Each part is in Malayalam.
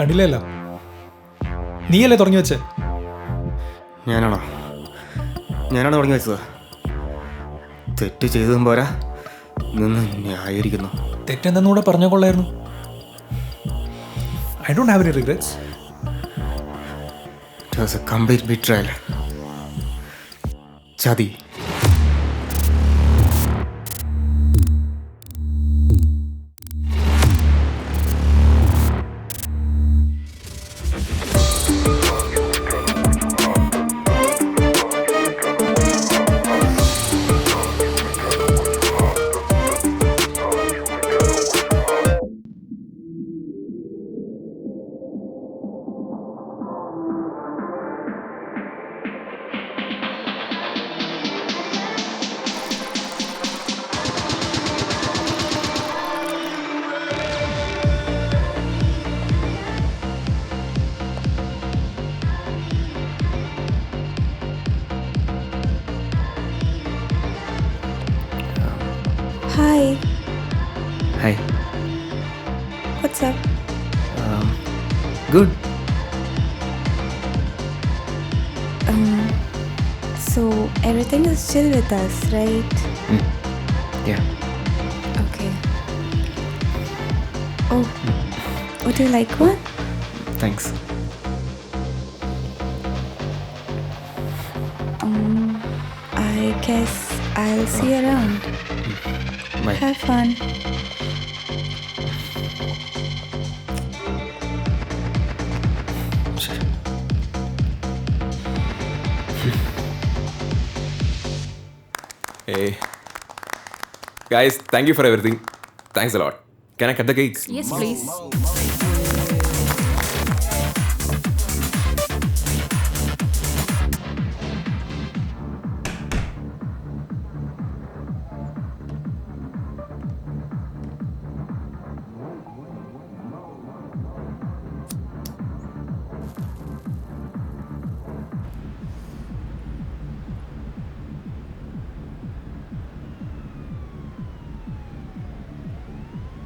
കണ്ടില്ലല്ലോ. നീയല്ലേ തുടങ്ങി വെച്ചേ? ഞാനാണോ തുടങ്ങി വെച്ചത്? തെറ്റ് ചെയ്തതും പോരാ, നിന്ന് ന്യായീകരിക്കുന്നു. തെറ്റെന്തെന്നൂടെ പറഞ്ഞ കൊള്ളായിരുന്നു. I don't have any regrets. It was a complete betrayal. ചതി. Hi. Hi. What's up? Good. So everything is chill with us, right? Yeah. Okay. Oh, would you like one? Thanks. I guess I'll see you around. Bye. Have fun. Hey. Guys, thank you for everything. Thanks a lot. Can I cut the cakes? Yes, please.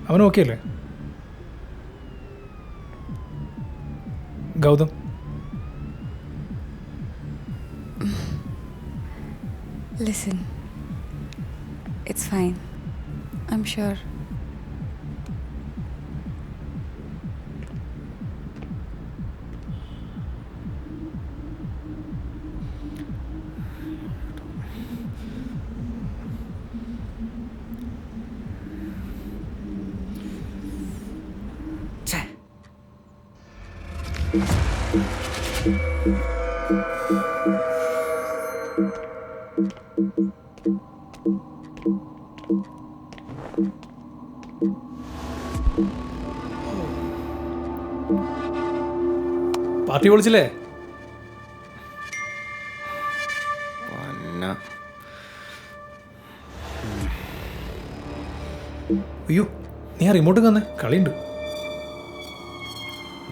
അവൻ ഓക്കെ അല്ലേ? Gautham, Listen. It's fine. I'm sure. Party വിളിച്ചില്ലേ? അയ്യോ, നീ ആ റിമോട്ട് തന്നെ കളിയുണ്ട്.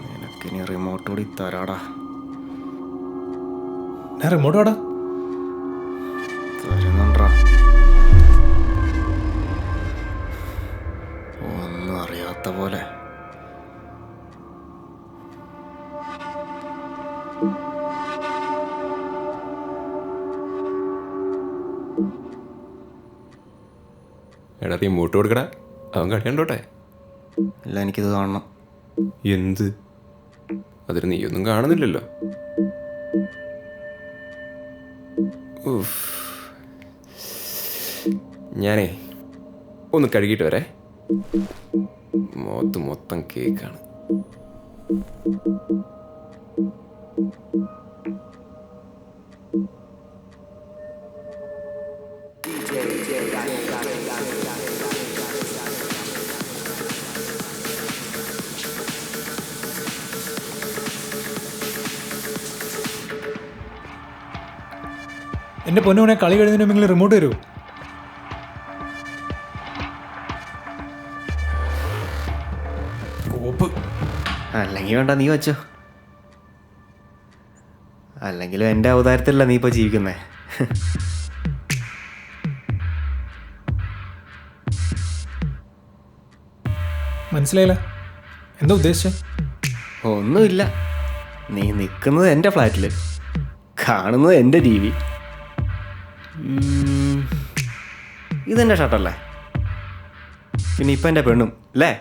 നിനക്കിനി റിമോട്ട് കൂടി തരാടാ. ഞാൻ റിമോട്ട് വാടാ. തരുന്നുണ്ടാ. ഒന്നും അറിയാത്ത പോലെ. എടാ നീ മൂട്ട് കൊടുക്കടാ, അവൻ കളി കണ്ടോട്ടെ. ഇല്ല, എനിക്കിത് കാണണം. എന്ത്? അതിന് നീയൊന്നും കാണുന്നില്ലല്ലോ. ഞാനേ ഒന്ന് കഴുകിയിട്ട് വരെ. മുഖത്ത് മൊത്തം കേക്കാണ്. എൻ്റെ പൊന്നുമോനെ, കളി കഴിഞ്ഞതിന് മുമ്പ് റിമോട്ട് തരുമോ? കോപ്പ്. അല്ലെങ്കിൽ വേണ്ട, നീ വെച്ചോ. അല്ലെങ്കിലും എൻ്റെ അവതാരത്തിലല്ല നീ ഇപ്പോൾ ജീവിക്കുന്നേ. മനസ്സിലായില്ല, എന്താ ഉദ്ദേശിച്ചേ? ഒന്നുമില്ല. നീ നിൽക്കുന്നത് എൻ്റെ ഫ്ലാറ്റിൽ, കാണുന്നത് എൻ്റെ ടി വി. ഇതെൻ്റെ ഷർട്ടല്ലേ? പിന്നെ ഇപ്പം എൻ്റെ പെണ്ണും അല്ലേ?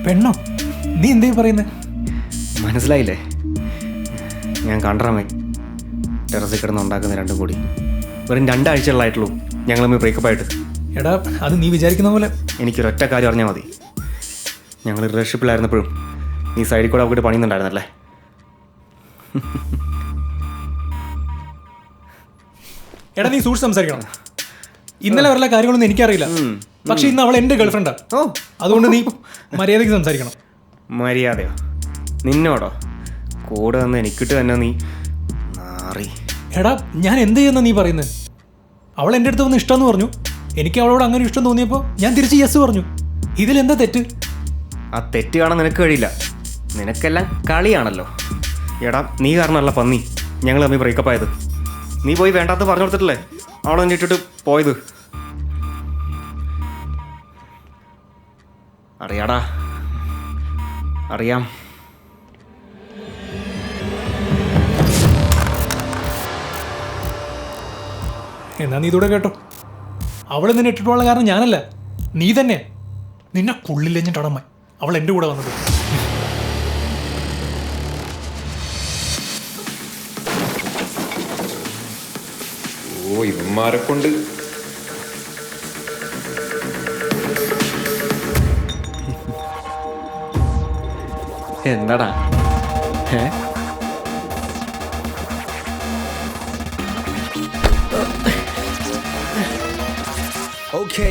പെണ്ണോ? നീ എന്തേ പറയുന്നത്? മനസ്സിലായില്ലേ? ഞാൻ കണ്ടറമേ ടെറസിൽ കിടന്ന് ഉണ്ടാക്കുന്ന രണ്ടും കൂടി വെറും 2 ആഴ്ചകളായിട്ടുള്ളൂ ഞങ്ങൾ തമ്മിൽ ബ്രേക്കപ്പ് ആയിട്ട്. എടാ, അത് നീ വിചാരിക്കുന്ന പോലെ. എനിക്കൊരൊറ്റ കാര്യം അറിഞ്ഞാൽ മതി. ഞങ്ങൾ റിലേഷൻഷിപ്പിലായിരുന്നപ്പോഴും നീ സൈഡിൽ കൂടെ അവർക്ക് പണിയുന്നുണ്ടായിരുന്നല്ലേ? എടാ, നീ സൂക്ഷിച്ച് സംസാരിക്കണം. ഇന്നലെ വരല കാര്യങ്ങളൊന്നും എനിക്കറിയില്ല. പക്ഷെ ഇന്ന് അവൾ എൻ്റെ ഗേൾഫ്രണ്ടാ. ഓ, അതുകൊണ്ട് നീ മര്യാദയ്ക്ക് സംസാരിക്കണം. മര്യാദയോ? നിന്നോടോ? കൂടെ വന്ന് എനിക്കിട്ട് തന്നെ നീ മാറി. എടാ, ഞാൻ എന്ത് ചെയ്യുന്ന നീ പറയുന്നത്? അവൾ എൻ്റെ അടുത്ത് വന്ന് ഇഷ്ടമെന്ന് പറഞ്ഞു. എനിക്ക് അവളോട് അങ്ങനെ ഇഷ്ടം തോന്നിയപ്പോൾ ഞാൻ തിരിച്ച് യെസ് പറഞ്ഞു. ഇതിലെന്താ തെറ്റ്? ആ തെറ്റ് കാണാൻ നിനക്ക് കഴിയില്ല. നിനക്കെല്ലാം കളിയാണല്ലോ. എടാ, നീ കാരണമല്ല പന്നി ഞങ്ങൾ തമ്മിൽ ബ്രേക്കപ്പ് ആയത്. നീ പോയി വേണ്ടാത്ത പറഞ്ഞു കൊടുത്തിട്ടല്ലേ അവളെ എന്നെ ഇട്ടിട്ട് പോയത്. അറിയാടാ, അറിയാം. എന്നാ നീ ഇതൂടെ കേട്ടോ. അവൾ നിന്നെ ഇട്ടിട്ടുള്ള കാരണം ഞാനല്ല, നീ തന്നെ. നിന്നെ കുള്ളില്ലെഞ്ഞിട്ടടമ്മ അവൾ എൻ്റെ കൂടെ വന്നത്. ഓ, ഇവന്മാരെ കൊണ്ട് എന്താടാ? Okay.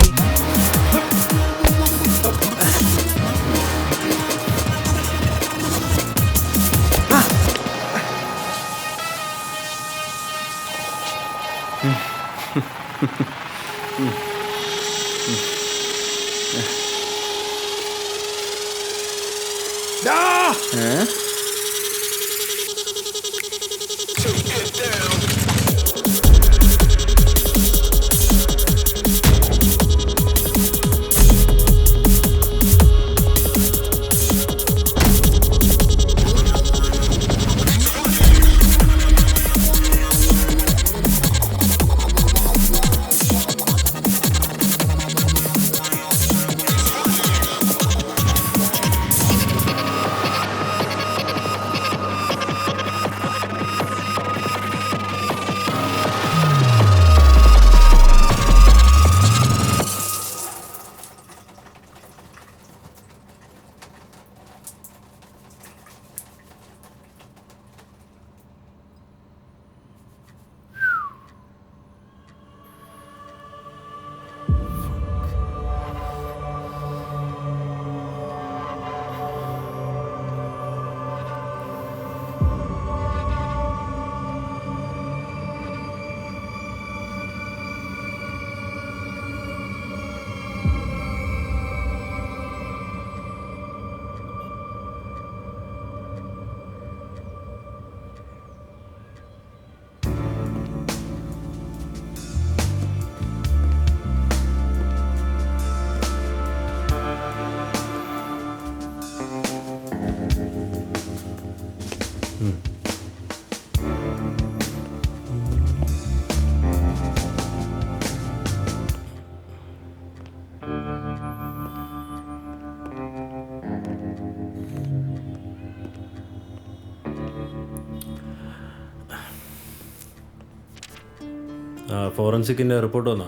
ഫോറൻസിക്കിൻ്റെ റിപ്പോർട്ട് വന്നോ?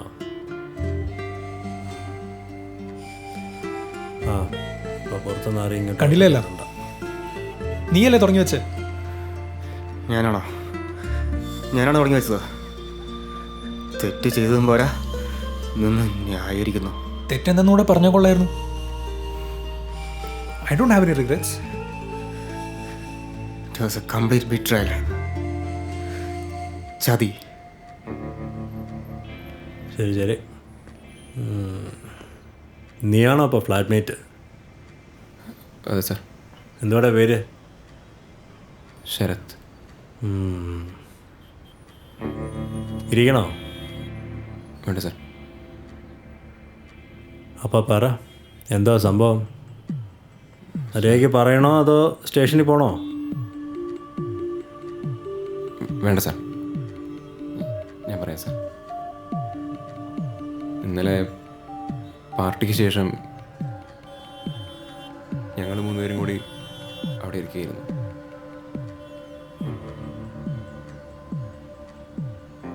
ആ, ഇപ്പോൾ പുറത്തുനിന്ന് ആരെയും ഇങ്ങോട്ട് കണ്ടില്ലല്ലോ. നീയല്ലേ തുടങ്ങി വെച്ചേ? ഞാനാണോ തുടങ്ങി വെച്ചത്? തെറ്റ് ചെയ്തതും പോരാ, നിന്ന് ന്യായീകരിക്കുന്നു. തെറ്റെന്തെന്നൂടെ പറഞ്ഞാൽ കൊള്ളായിരുന്നു. I don't have any regrets. It was A complete betrayal. ചതി. ശരി ശരി. നീയാണോ അപ്പോൾ ഫ്ലാറ്റ്മേറ്റ്? അതെ സാർ. എന്തുവാടാ പേര്? ശരത്. ഇരിക്കണോ? വേണ്ട സാർ. അപ്പോൾ പറ, എന്താ സംഭവം? മര്യാദയ്ക്ക് പറയണോ അതോ സ്റ്റേഷനിൽ പോകണോ? വേണ്ട സാർ, ഞാൻ പറയാം സാർ. ഇന്നലെ പാർട്ടിക്ക് ശേഷം ഞങ്ങൾ 3 പേരും കൂടി അവിടെ ഇരിക്കുകയായിരുന്നു.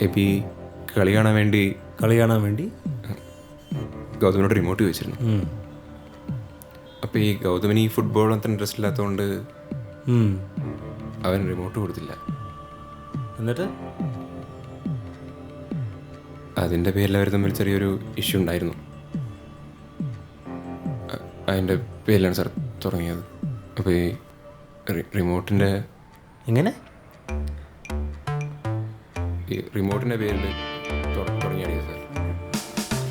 എബി കളി കാണാൻ വേണ്ടി ഗൗതമിനോട് റിമോട്ട് ചോദിച്ചിരുന്നു. അപ്പോൾ ഈ ഗൗതമിന് ഈ ഫുട്ബോൾ അത്ര ഇൻട്രസ്റ്റ് ഇല്ലാത്തതുകൊണ്ട് അവൻ റിമോട്ട് കൊടുത്തില്ല. എന്നിട്ട് അതിൻ്റെ പേരിൽ അവർ തമ്മിൽ ചെറിയൊരു ഇഷ്യൂ ഉണ്ടായിരുന്നു. അതിൻ്റെ പേരിലാണ് സാർ തുടങ്ങിയത്. അപ്പോൾ ഈ റിമോട്ടിൻ്റെ പേരിൽ തുടങ്ങിയാണ് സാർ.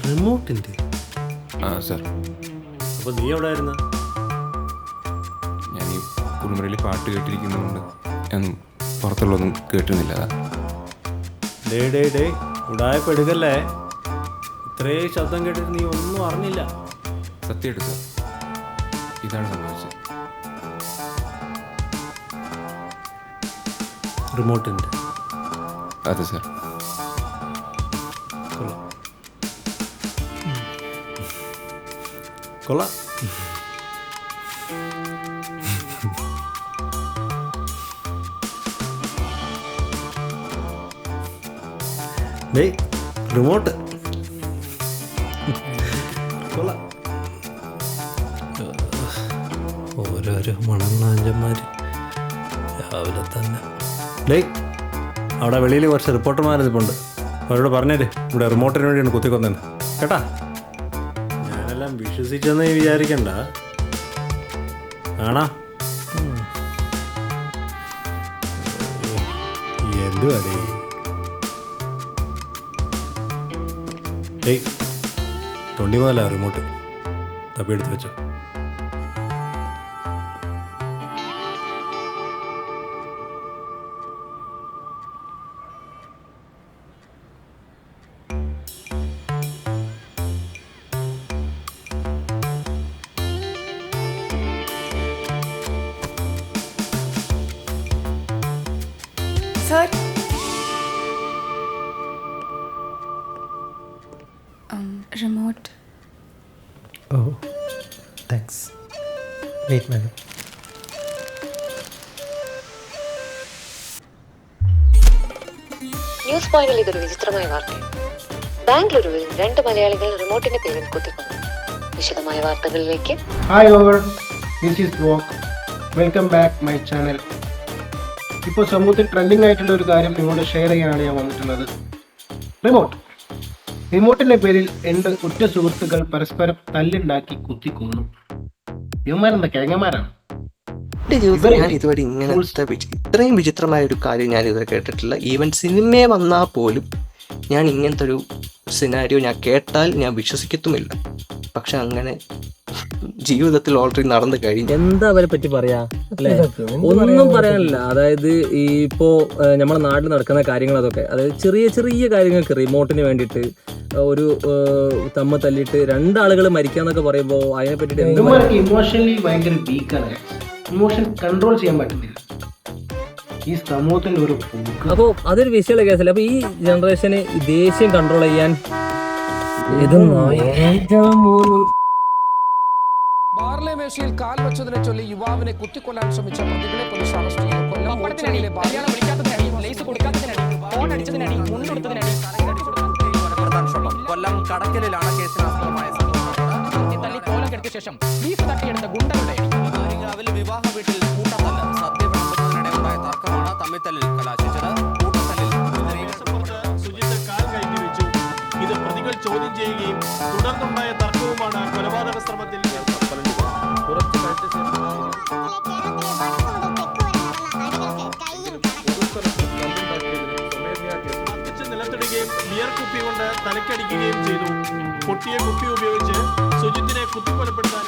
റിമോട്ടിൻ്റെ? ആ സാർ. അപ്പോൾ നീ എവിടെ ആയിരുന്നു? ഞാൻ ഈ കുളിമുറിയിൽ പാട്ട് കേട്ടിരിക്കുന്നതുകൊണ്ട് ഞാൻ പുറത്തുള്ളതൊന്നും കേട്ടുന്നില്ല. ഡേ ഉടായപ്പെടുകല്ലേ. ഇത്രയും ശബ്ദം കേട്ടിട്ട് നീ ഒന്നും അറിഞ്ഞില്ല. സത്യമായിട്ട് സാർ, ഇതാണ് സംഭവിച്ചത്. റിമോട്ടിൻ്റെ? അതെ സാർ. കൊള്ളാം. റിമോട്ട് കൊള്ളാം. ഓരോരോ മണന്നാഞ്ചന്മാർ രാവിലെ തന്നെ. അവിടെ വെളിയിൽ കുറച്ച് റിപ്പോർട്ടർമാരിപ്പുണ്ട്. അവരോട് പറഞ്ഞേര് ഇവിടെ റിമോട്ടിന് വേണ്ടിയാണ് കുത്തിക്കൊന്നെന്ന് കേട്ടാ. ഞാനെല്ലാം വിശ്വസിച്ചെന്ന് വിചാരിക്കണ്ട. ആണാ എന്തുവാടേ? 24 റിമോട്ട് തപ്പിയെടുത്ത് വെച്ചോ. Sir? Remote. Oh, thanks. Wait, madam. News പോയിന്റിൽ ഇതൊരു വിചിത്രമായ വാർത്തയാണ്. ബാംഗ്ലൂരുവിൽ 2 മലയാളികൾ റിമോട്ടിന്റെ പേരിൽ കുത്തിക്കൊന്നു. വിശദമായ വാർത്തകളിലേക്ക്. ഹായ് ഓൾ, ദിസ് ഈസ് വോക്ക്. Welcome back my channel. ഇപ്പോൾ സമൂഹത്തിൽ ട്രെൻഡിങ് ആയിട്ടുള്ള ഒരു കാര്യം നിങ്ങളോട് ഷെയർ ചെയ്യാനാണ് ഞാൻ വന്നിട്ടുള്ളത്. റിമോട്ടിന്റെ പേരിൽ 2 ഉറ്റ സുഹൃത്തുക്കൾ പരസ്പരം തല്ലുണ്ടാക്കി കുത്തിക്കൊന്നു. ഇവന്മാരെന്താ കിഴങ്ങന്മാരാണ്? ഞാൻ ഇതുവരെ ഇത്രയും വിചിത്രമായ ഒരു കാര്യം ഞാൻ ഇതുവരെ കേട്ടിട്ടില്ല. ഈവൻ സിനിമയെ വന്നാൽ പോലും ഞാൻ ഇങ്ങനത്തെ ഒരു സിനാരിയോ ഞാൻ കേട്ടാൽ ഞാൻ വിശ്വസിക്കത്തുമില്ല. പക്ഷെ അങ്ങനെ ജീവിതത്തിൽ ഓൾറെഡി നടന്നു കഴിഞ്ഞു. എന്താ അവരെ പറ്റി പറയാ അല്ലെ? ഒന്നും പറയാനില്ല. അതായത് ഈ ഇപ്പോ നമ്മളെ നാട്ടിൽ നടക്കുന്ന കാര്യങ്ങൾ അതൊക്കെ, അതായത് ചെറിയ ചെറിയ കാര്യങ്ങൾക്ക് റിമോട്ടിന് വേണ്ടിയിട്ട് ഒരു തമ്മ തല്ലിയിട്ട് 2 ആളുകൾ മരിക്കാന്നൊക്കെ പറയുമ്പോ അതിനെ പറ്റിട്ട് ഇമോഷണലി ഭയങ്കര വീക്കാണ്. ഇമോഷൻ കൺട്രോൾ ചെയ്യാൻ പറ്റുന്നില്ല ഈ സമൂഹത്തിന്റെ ഒരു. അപ്പൊ അതൊരു വിഷയമുള്ള കേസല്ല. അപ്പൊ ഈ ജനറേഷന് ദേഷ്യം കൺട്രോൾ ചെയ്യാൻ ബാർലെ മേശയിൽ കാൽ വെച്ചതിനെ ചൊല്ലി യുവാവിനെ കുത്തിക്കൊല്ലാൻ ശ്രമിച്ച പ്രതികളെ പോലീസ് അറസ്റ്റ് ചെയ്തു. കൊല്ലം കൊല്ലം കടക്കലിലാണ് കേസിനാസ്പദമായ കോലം കെട്ടിയ ശേഷം ബീഫ് തട്ടിയെടുത്ത ഗുണ്ടകളുടെ രാവിലെ വിവാഹ വീട്ടിൽ കൂട്ടത്തല്ല്. സദ്യ വിളമ്പുന്നതിനിടെ ഉണ്ടായ തർക്കമാണ് തമ്മിത്തല്ലിൽ കലാശിച്ചത്. കൂട്ടത്തല്ലിൽ സുജിത്ത് കാൽ കയറ്റി വെച്ചു. ഇത് പ്രതികൾ ചോദ്യം ചെയ്യുകയും തുടർന്നുണ്ടായ തർക്കവുമാണ് കൊലപാതക ശ്രമത്തിൽ കുറച്ച് കഴിച്ച ശേഷം നിലത്തിടുകയും ബിയർ കുപ്പി കൊണ്ട് തലക്കടിക്കുകയും ചെയ്തു. പൊട്ടിയ കുപ്പി ഉപയോഗിച്ച് സുജിത്തിനെ കുത്തിക്കൊലപ്പെടുത്താൻ